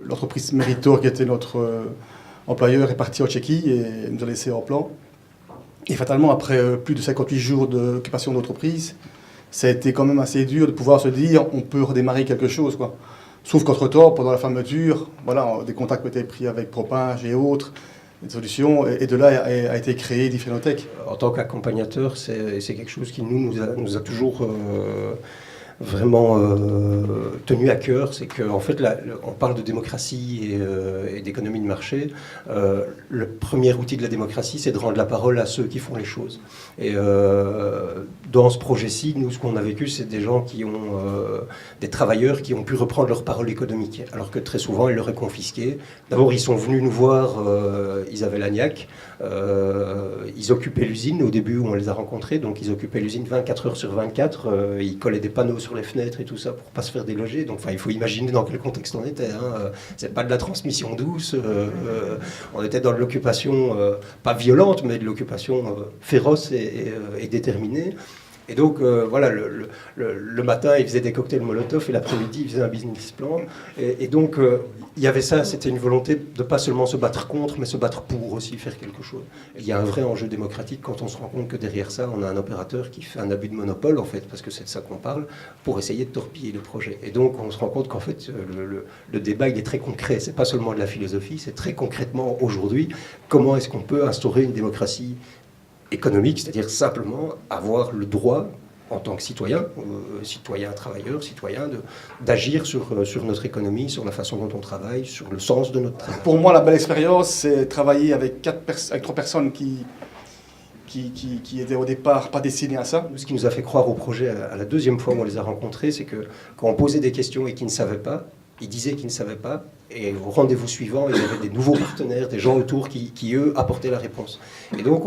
L'entreprise Meritor, qui était notre employeur, est partie en Tchéquie et nous a laissé en plan. Et fatalement, après plus de 58 jours d'occupation d'entreprise, ça a été quand même assez dur de pouvoir se dire on peut redémarrer quelque chose, quoi. Sauf qu'entre-temps, pendant la fermeture, voilà, des contacts ont été pris avec Propage et autres, des solutions, et de là a été créé Diffénotech. En tant qu'accompagnateur, c'est quelque chose qui nous a toujours vraiment tenu à cœur. C'est qu'en fait, là, on parle de démocratie et d'économie de marché. Le premier outil de la démocratie, c'est de rendre la parole à ceux qui font les choses. Et dans ce projet-ci, nous, ce qu'on a vécu, c'est des gens qui ont, des travailleurs qui ont pu reprendre leur parole économique, alors que très souvent, ils leur est confisquée. D'abord, ils sont venus nous voir, ils avaient l'agnac, ils occupaient l'usine au début où on les a rencontrés, donc ils occupaient l'usine 24 heures sur 24, ils collaient des panneaux sur les fenêtres et tout ça pour pas se faire déloger. Donc, il faut imaginer dans quel contexte on était. C'est pas de la transmission douce. On était dans de l'occupation, pas violente, mais de l'occupation féroce et déterminée. Et donc, voilà, le matin, ils faisaient des cocktails Molotov et l'après-midi, ils faisaient un business plan. Et donc, il y avait ça, c'était une volonté de pas seulement se battre contre, mais se battre pour aussi faire quelque chose. Et il y a un vrai enjeu démocratique quand on se rend compte que derrière ça, on a un opérateur qui fait un abus de monopole, en fait, parce que c'est de ça qu'on parle, pour essayer de torpiller le projet. Et donc, on se rend compte qu'en fait, le débat, il est très concret. C'est pas seulement de la philosophie, c'est très concrètement, aujourd'hui, comment est-ce qu'on peut instaurer une démocratie économique, c'est-à-dire simplement avoir le droit, en tant que citoyen, travailleur, citoyen, d'agir sur notre économie, sur la façon dont on travaille, sur le sens de notre travail. Pour moi, la belle expérience, c'est travailler avec 3 personnes qui étaient au départ pas destinées à ça. Ce qui nous a fait croire au projet à la deuxième fois où on les a rencontrés, c'est que quand on posait des questions et qu'ils ne savaient pas, ils disaient qu'ils ne savaient pas, et au rendez-vous suivant, il y avait des nouveaux partenaires, des gens autour qui eux, apportaient la réponse. Et donc,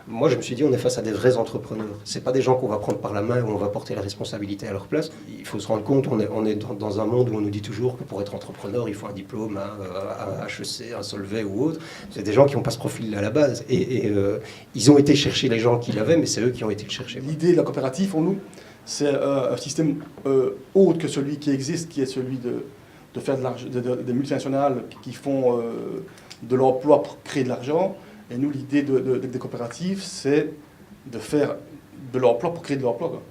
moi, je me suis dit, on est face à des vrais entrepreneurs. Ce pas des gens qu'on va prendre par la main et où on va porter la responsabilité à leur place. Il faut se rendre compte, on est dans un monde où on nous dit toujours que pour être entrepreneur, il faut un diplôme, un HEC, un Solvay ou autre. C'est des gens qui n'ont pas ce profil-là à la base. Et ils ont été chercher les gens qui l'avaient, mais c'est eux qui ont été le chercher. L'idée de la coopérative, pour nous, c'est un système autre que celui qui existe, qui est celui de faire des multinationales qui font de l'emploi pour créer de l'argent. Et nous, l'idée des coopératives, c'est de faire de l'emploi pour créer de l'emploi, quoi.